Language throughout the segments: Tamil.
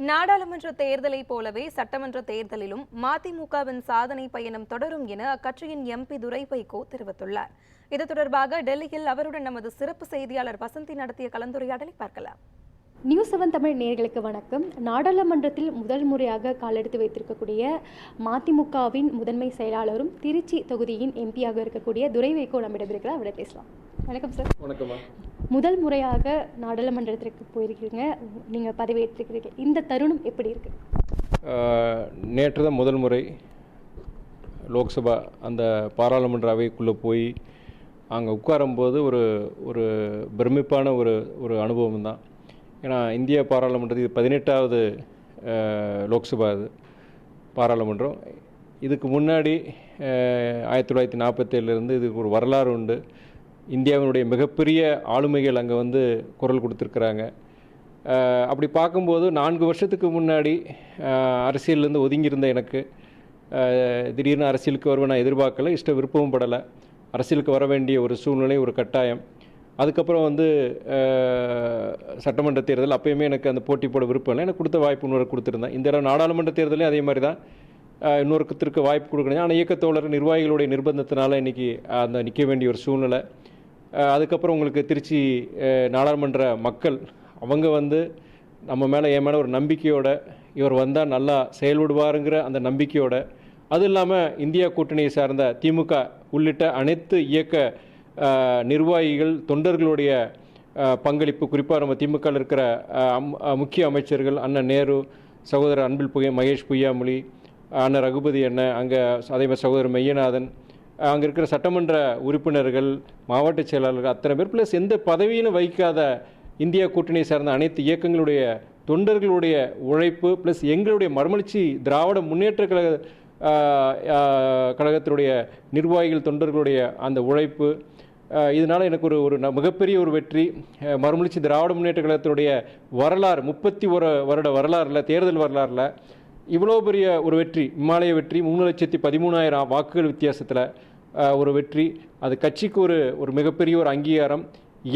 நாடாளுமன்ற தேர்தலை போலவே சட்டமன்ற தேர்தலிலும் மதிமுகவின் சாதனை பயணம் தொடரும் என அக்கட்சியின் எம்பி துரை வைகோ தெரிவித்துள்ளார். இது தொடர்பாக டெல்லியில் அவருடன் நமது சிறப்பு செய்தியாளர் வசந்தி நடத்திய கலந்துரையாடலை பார்க்கலாம். நியூஸ் 7 தமிழ் நேயர்களுக்கு வணக்கம். நாடாளுமன்றத்தில் முதல் முறையாக காலெடுத்து வைத்திருக்கக்கூடிய மதிமுகவின் முதன்மை செயலாளரும் திருச்சி தொகுதியின் எம்பியாக இருக்கக்கூடிய துரை வைகோ நம்மிடம் இருக்கிறார். அவரை பேசலாம். வணக்கம் சார். வணக்கம். முதல் முறையாக நாடாளுமன்றத்திற்கு போயிருக்கீங்க, நீங்கள் பதவியேற்றிருக்கிறீங்க. இந்த தருணம் எப்படி இருக்கு? நேற்று தான் முதல் முறை லோக்சபா அந்த பாராளுமன்ற அவைக்குள்ளே போய் அங்கே உட்காரும்போது ஒரு பிரமிப்பான ஒரு அனுபவம் தான். ஏன்னா இந்திய பாராளுமன்றத்தில் 18வது லோக்சபா இது பாராளுமன்றம். இதுக்கு முன்னாடி 1947 இதுக்கு ஒரு வரலாறு உண்டு. இந்தியாவினுடைய மிகப்பெரிய ஆளுமைகள் அங்கே வந்து குரல் கொடுத்துருக்குறாங்க. அப்படி பார்க்கும்போது 4 வருஷத்துக்கு முன்னாடி அரசியல்லேருந்து ஒதுங்கியிருந்த எனக்கு திடீர்னு அரசியலுக்கு வருவேன் நான் எதிர்பார்க்கல, விருப்பமும் படலை. அரசியலுக்கு வர வேண்டிய ஒரு சூழ்நிலை, ஒரு கட்டாயம். அதுக்கப்புறம் வந்து சட்டமன்ற தேர்தல், அப்போயுமே எனக்கு அந்த போட்டி போட விருப்பம் இல்லை. எனக்கு கொடுத்த வாய்ப்பு இன்னொரு கொடுத்துருந்தேன். இந்த தடவை நாடாளுமன்ற தேர்தலையும் அதே மாதிரி தான் இன்னொருத்திற்கு வாய்ப்பு கொடுக்கணும். ஆனால் இயக்கத்தோழர் நிர்வாகிகளுடைய நிர்பந்தத்தினால இன்றைக்கி அந்த நிற்க வேண்டிய ஒரு சூழ்நிலை. அதுக்கப்புறம் உங்களுக்கு திருச்சி நாடாளுமன்ற மக்கள் அவங்க வந்து நம்ம மேலே என் மேலே ஒரு நம்பிக்கையோட, இவர் வந்தால் நல்லா செயல்படுவாருங்கிற அந்த நம்பிக்கையோட, அது இல்லாமல் இந்தியா கூட்டணியை சார்ந்த திமுக உள்ளிட்ட அனைத்து இயக்க நிர்வாகிகள் தொண்டர்களுடைய பங்களிப்பு, குறிப்பாக நம்ம திமுகவில் இருக்கிற முக்கிய அமைச்சர்கள் அண்ணன் நேரு, சகோதரர் அன்பில் மகேஷ் பொய்யாமொழி, அண்ணன் ரகுபதி அண்ணன், அங்கே அதே மாதிரி சகோதரர் மெய்யநாதன், அங்கே இருக்கிற சட்டமன்ற உறுப்பினர்கள், மாவட்ட செயலாளர்கள், அத்தனை பேர், ப்ளஸ் எந்த பதவியிலும் வைக்காத இந்தியா கூட்டணியை சார்ந்த அனைத்து இயக்கங்களுடைய தொண்டர்களுடைய உழைப்பு, ப்ளஸ் எங்களுடைய மறுமலர்ச்சி திராவிட முன்னேற்ற கழகத்தினுடைய நிர்வாகிகள் தொண்டர்களுடைய அந்த உழைப்பு, இதனால் எனக்கு ஒரு மிகப்பெரிய ஒரு வெற்றி. மறுமலர்ச்சி திராவிட முன்னேற்ற கழகத்தினுடைய வரலாறு 31 வருட வரலாறில், தேர்தல் வரலாறில் இவ்வளோ பெரிய ஒரு வெற்றி, இமாலய வெற்றி, 3,13,000 வாக்குகள் வித்தியாசத்தில் ஒரு வெற்றி. அது கட்சிக்கு ஒரு மிகப்பெரிய ஒரு அங்கீகாரம்.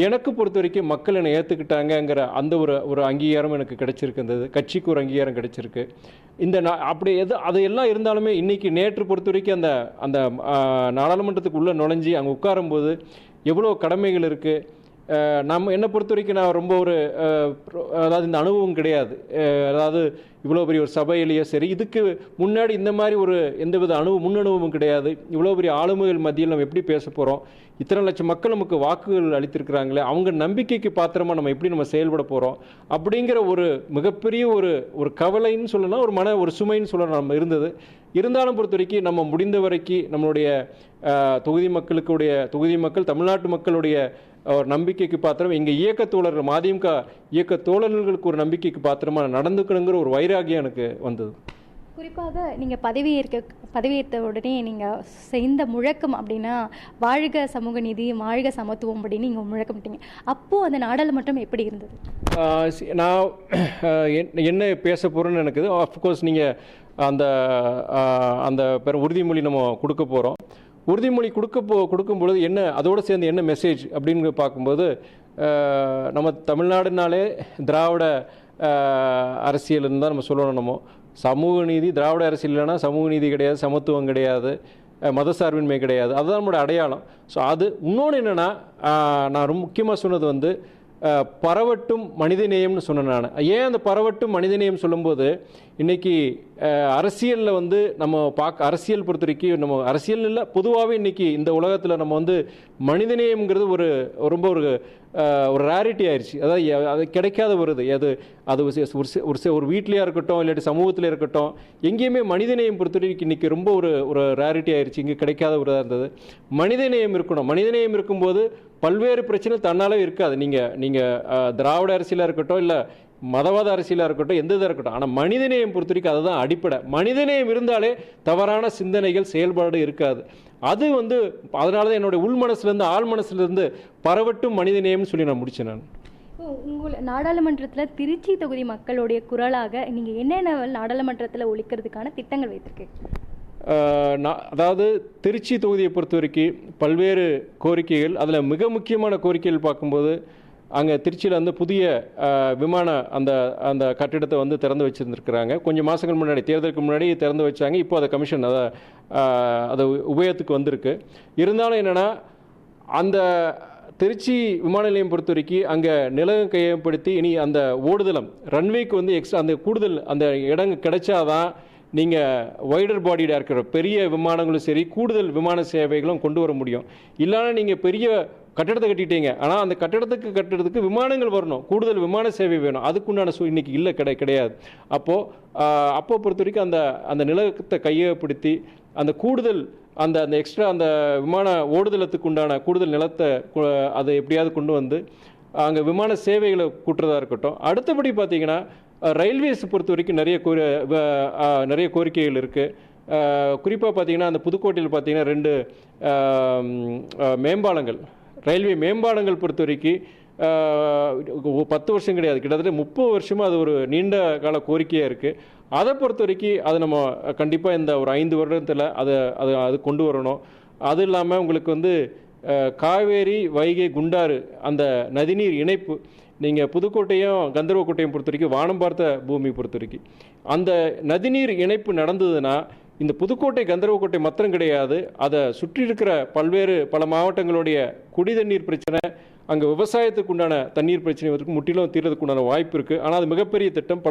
எனக்கு பொறுத்த வரைக்கும் மக்கள் என்னை ஏற்றுக்கிட்டாங்கங்கிற அந்த ஒரு அங்கீகாரம் எனக்கு கிடைச்சிருக்கு. கட்சிக்கு ஒரு அங்கீகாரம் கிடைச்சிருக்கு. அப்படி அது எல்லாம் இருந்தாலுமே இன்றைக்கி நேற்று பொறுத்த வரைக்கும் அந்த நாடாளுமன்றத்துக்கு உள்ளே நுழைஞ்சி அங்கே உட்காரும்போது எவ்வளோ கடமைகள் இருக்குது. என்னை பொறுத்த வரைக்கும் நான் ரொம்ப அதாவது இந்த அனுபவம் கிடையாது. அதாவது இவ்வளோ பெரிய ஒரு சபையிலேயே சரி, இதுக்கு முன்னாடி இந்த மாதிரி எந்தவித முன் அனுபவமும் கிடையாது. இவ்வளோ பெரிய ஆளுமைகள் மத்தியில் நம்ம எப்படி பேச போகிறோம், இத்தனை லட்சம் மக்கள் நமக்கு வாக்குகள் அளித்திருக்கிறாங்களே, அவங்க நம்பிக்கைக்கு பாத்திரமாக நம்ம எப்படி செயல்பட போகிறோம் அப்படிங்கிற ஒரு மிகப்பெரிய ஒரு கவலைன்னு சொல்லலாம், ஒரு சுமைன்னு சொல்லலாம் நம்ம இருந்தது. இருந்தாலும் பொறுத்த வரைக்கும் நம்ம முடிந்த வரைக்கும் நம்மளுடைய தொகுதி மக்கள், தமிழ்நாட்டு மக்களுடைய ஒரு நம்பிக்கைக்கு பாத்திரம், எங்கள் இயக்கத்தோழர்கள், மதிமுக இயக்க தோழர்களுக்கு ஒரு நம்பிக்கைக்கு பாத்திரமாக நடந்துக்கணுங்கிற ஒரு வைராகியம் எனக்கு வந்தது. குறிப்பாக நீங்கள் பதவியேற்ற உடனே நீங்கள் செய்த முழக்கம் அப்படின்னா வாழ்க சமூக நீதி, வாழ்க சமத்துவம் அப்படின்னு நீங்கள் முழக்கமிட்டீங்க. அப்போது அந்த நாடாளுமன்றம் எப்படி இருந்தது? நான் என்ன பேச போகிறேன்னு எனக்கு அஃப்கோர்ஸ் நீங்கள் அந்த உறுதிமொழி நம்ம கொடுக்க போகிறோம். உறுதிமொழி கொடுக்கும்பொழுது என்ன, அதோடு சேர்ந்து என்ன மெசேஜ் அப்படின்னு பார்க்கும்போது, நம்ம தமிழ்நாடுனாலே திராவிட அரசியல்னு தான் நம்ம சொல்லணும். நம்ம சமூக நீதி, திராவிட அரசியல் இல்லைன்னா சமூக நீதி கிடையாது, சமத்துவம் கிடையாது, மதசார்பின்மை கிடையாது. அதுதான் நம்மளோட அடையாளம். ஸோ அது இன்னொன்று என்னென்னா, நான் ரொம்ப முக்கியமாக சொன்னது வந்து பரவட்டும் மனிதநேயம்னு சொன்னேன். நான் ஏன் அந்த பரவட்டும் மனிதநேயம் சொல்லும்போது, இன்றைக்கி அரசியலில் வந்து நம்ம அரசியல் பொறுத்த வரைக்கும் நம்ம அரசியல் இல்லை, பொதுவாகவே இன்றைக்கி இந்த உலகத்தில் நம்ம வந்து மனிதநேயம்ங்கிறது ரொம்ப ஒரு ரேரிட்டி ஆயிடுச்சு. அதாவது அது கிடைக்காத வருது. ஒரு வீட்லேயா இருக்கட்டும், இல்லாட்டி சமூகத்தில் இருக்கட்டும், எங்கேயுமே மனிதநேயம் பொறுத்த வரைக்கும் இன்றைக்கி ரொம்ப ஒரு ரேரிட்டி ஆயிடுச்சு. இங்கே கிடைக்காத ஒரு இதாக இருந்தது. மனிதநேயம் இருக்கணும். மனிதநேயம் இருக்கும்போது பல்வேறு பிரச்சனை தன்னாலே இருக்காது. நீங்கள் திராவிட அரசியலாக இருக்கட்டும், இல்லை மதவாத அரசியலாக இருக்கட்டும், எந்த இதாக இருக்கட்டும், ஆனால் மனிதநேயம் பொறுத்த வரைக்கும் அதுதான் அடிப்படை. மனிதநேயம் இருந்தாலே தவறான சிந்தனைகள், செயல்பாடு இருக்காது. அது வந்து அதனால தான் என்னுடைய உள் மனசுலேருந்து ஆள் மனசுலேருந்து பரவட்டும் மனிதநேயம்னு சொல்லி நான் முடித்தேன். நான் உங்கள் நாடாளுமன்றத்தில் திருச்சி தொகுதி மக்களுடைய குரலாக நீங்கள் என்னென்ன நாடாளுமன்றத்தில் ஒழிக்கிறதுக்கான திட்டங்கள் வைத்திருக்கீங்க? அதாவது திருச்சி தொகுதியை பொறுத்த வரைக்கும் பல்வேறு கோரிக்கைகள், அதில் மிக முக்கியமான கோரிக்கைகள் பார்க்கும்போது அங்கே திருச்சியில் வந்து புதிய விமான அந்த அந்த கட்டிடத்தை வந்து திறந்து வச்சுருந்துருக்குறாங்க. கொஞ்சம் மாதங்கள் முன்னாடி, தேர்தலுக்கு முன்னாடி திறந்து வச்சாங்க. இப்போ அதை கமிஷன் அதை உபயோகத்துக்கு வந்திருக்கு. இருந்தாலும் என்னென்னா, அந்த திருச்சி விமான நிலையம் பொறுத்த வரைக்கும் அங்கே நிலம் கையகப்படுத்தி இனி அந்த ஓடுதளம் ரன்வேக்கு வந்து எக்ஸ்ட்ரா அந்த கூடுதல் அந்த இடம் கிடைச்சாதான் நீங்கள் வைடர் பாடியாக இருக்கிற பெரிய விமானங்களும் சரி, கூடுதல் விமான சேவைகளும் கொண்டு வர முடியும். இல்லைன்னா நீங்கள் பெரிய கட்டிடத்தை கட்டிட்டீங்க, ஆனால் அந்த கட்டுறதுக்கு விமானங்கள் வரணும், கூடுதல் விமான சேவை வேணும். அதுக்குண்டான இன்னைக்கு இல்லை, கிடையாது. அப்போ பொறுத்த வரைக்கும் அந்த நிலத்தை கையகப்படுத்தி அந்த கூடுதல் அந்த எக்ஸ்ட்ரா அந்த விமான ஓடுதளத்துக்கு உண்டான கூடுதல் நிலத்தை அதை எப்படியாவது கொண்டு வந்து அங்கே விமான சேவைகளை கூட்டுறதா இருக்கட்டும். அடுத்தபடி பார்த்தீங்கன்னா, ரயில்வேஸ் பொறுத்த வரைக்கும் நிறைய கோரிக்கைகள் இருக்குது. குறிப்பாக பார்த்தீங்கன்னா, அந்த புதுக்கோட்டையில் பார்த்தீங்கன்னா 2 மேம்பாலங்கள், ரயில்வே மேம்பாலங்கள் பொறுத்த வரைக்கும் 10 வருஷம் கிடையாது, கிட்டத்தட்ட 30 வருஷமாக அது ஒரு நீண்ட கால கோரிக்கையாக இருக்குது. அதை பொறுத்த வரைக்கும் அதை நம்ம கண்டிப்பாக இந்த ஒரு 5 வருடத்தில் அது கொண்டு வரணும். அது இல்லாமல் உங்களுக்கு வந்து காவேரி, வைகை, குண்டாறு அந்த நதிநீர் இணைப்பு, நீங்கள் புதுக்கோட்டையும் கந்தர்வக்கோட்டையும் பொறுத்த வரைக்கும் வானம் பார்த்த பூமி பொறுத்த வரைக்கும் அந்த நதிநீர் இணைப்பு நடந்ததுன்னா இந்த புதுக்கோட்டை கந்தர்வக்கோட்டை மாத்திரம் கிடையாது, அதை சுற்றி இருக்கிற பல மாவட்டங்களுடைய குடி தண்ணீர் பிரச்சனை, அங்கே விவசாயத்துக்கு உண்டான தண்ணீர் பிரச்சனை முற்றிலும் தீர்றதுக்கு உண்டான வாய்ப்பு இருக்குது. ஆனால் அது மிகப்பெரிய திட்டம்,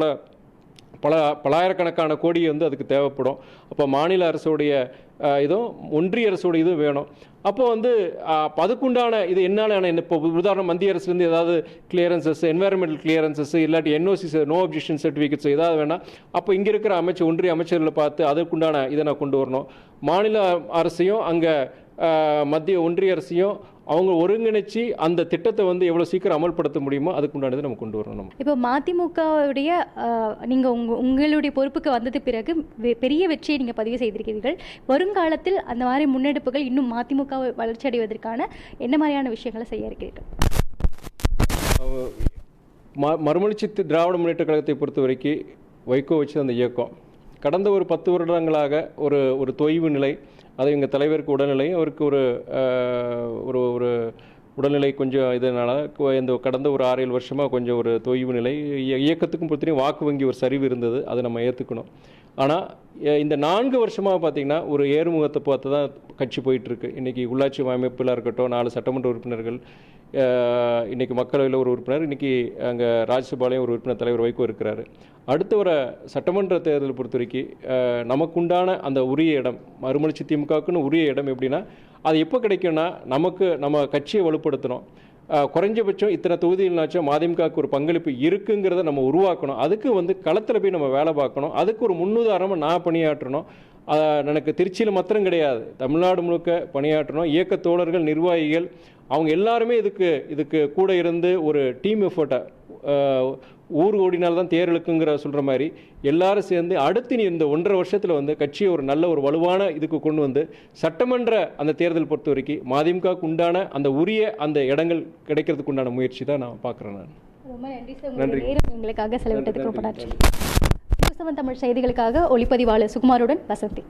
பலாயிரக்கணக்கான கோடி வந்து அதுக்கு தேவைப்படும். அப்போ மாநில அரசுடைய இதுவும் ஒன்றிய அரசுடைய இதுவும் வேணும். அப்போ வந்து அதுக்குண்டான இது என்னால் இப்போ உதாரணம் மத்திய அரசுலேருந்து ஏதாவது கிளியரன்சஸ், என்வாயர்மெண்டல் கிளியரன்சஸ், இல்லாட்டி NOC நோ அப்ஜெக்ஷன் சர்டிஃபிகேட்ஸ் ஏதாவது வேணால் அப்போ இங்கே இருக்கிற ஒன்றிய அமைச்சர்களை பார்த்து அதுக்குண்டான இதை நான் கொண்டு வரணும். மாநில அரசையும் அங்கே மத்திய ஒன்றிய அரசையும் அவங்க ஒருங்கிணைச்சு அந்த திட்டத்தை வந்து எவ்வளோ சீக்கிரம் அமல்படுத்த முடியுமோ அதுக்குண்டானது நம்ம கொண்டு வரணும். இப்போ மதிமுகவுடைய நீங்கள் உங்களுடைய பொறுப்புக்கு வந்தது பிறகு பெரிய வெற்றியை நீங்கள் பதிவு செய்திருக்கிறீர்கள். வருங்காலத்தில் அந்த மாதிரி முன்னெடுப்புகள் இன்னும் மதிமுக வளர்ச்சி அடைவதற்கான என்ன மாதிரியான விஷயங்களை செய்ய இருக்கிறீர்கள்? மறுமலர்ச்சி திராவிட முன்னேற்ற கழகத்தை பொறுத்த வரைக்கும் வைகோ வச்சு அந்த இயக்கம் கடந்த ஒரு 10 வருடங்களாக ஒரு தொய்வு நிலை, அது எங்கள் தலைவருக்கு உடல்நிலை, அவருக்கு ஒரு உடல்நிலை கொஞ்சம் இதனால் இந்த கடந்த ஒரு 6-7 வருஷமாக கொஞ்சம் ஒரு தொய்வு நிலை, இயக்கத்துக்கும் பொறுத்தவரைக்கும் வாக்கு வங்கி ஒரு சரிவு இருந்தது, அதை நம்ம ஏற்றுக்கணும். ஆனால் இந்த 4 வருஷமாக பார்த்திங்கன்னா ஒரு ஏறுமுகத்தை பார்த்து தான் கட்சி போயிட்டுருக்கு. இன்றைக்கி உள்ளாட்சி அமைப்பில் இருக்கட்டும், 4 சட்டமன்ற உறுப்பினர்கள், இன்றைக்கி மக்களவையில் ஒரு உறுப்பினர், இன்றைக்கி அங்கே ராஜ்யசபாலையும் ஒரு உறுப்பினர் தலைவர் வைகோ இருக்கிறாரு. அடுத்து வர சட்டமன்ற தேர்தல் பொறுத்த வரைக்கும் நமக்குண்டான அந்த உரிய இடம், மறுமலர்ச்சி திமுகவுக்குன்னு உரிய இடம் எப்படின்னா அது எப்போ கிடைக்கும்னா, நம்ம கட்சியை வலுப்படுத்தணும். குறைஞ்சபட்சம் இத்தனை தொகுதிகள்னாச்சும் மதிமுகவுக்கு ஒரு பங்களிப்பு இருக்குங்கிறத நம்ம உருவாக்கணும். அதுக்கு வந்து களத்தில் போய் நம்ம வேலை பார்க்கணும். அதுக்கு ஒரு முன்னுதாரணமாக நான் பணியாற்றணும். எனக்கு திருச்சியில் மாத்திரம் கிடையாது, தமிழ்நாடு முழுக்க பணியாற்றணும். இயக்க தோழர்கள், நிர்வாகிகள் அவங்க எல்லாருமே இதுக்கு கூட இருந்து ஒரு டீம் எஃபர்ட்டை, ஊர் ஓடினால்தான் தேர்தலுக்குங்கிற சொல்கிற மாதிரி எல்லாரும் சேர்ந்து அடுத்து இந்த 1.5 வருஷத்தில் வந்து கட்சியை ஒரு நல்ல ஒரு வலுவான இதுக்கு கொண்டு வந்து சட்டமன்ற அந்த தேர்தல் பொறுத்த வரைக்கும் மதிமுகவுக்கு உண்டான அந்த உரிய அந்த இடங்கள் கிடைக்கிறதுக்கு உண்டான முயற்சி தான் நான் பார்க்குறேன். நான் ரொம்ப நன்றி சார், நன்றி எங்களுக்காக செலவிட்டதுக்கு ரொம்ப நன்றி. நியூஸ் 7 தமிழ் செய்திகளுக்காக ஒளிப்பதிவாளர் சுகுமாருடன் வசந்தி.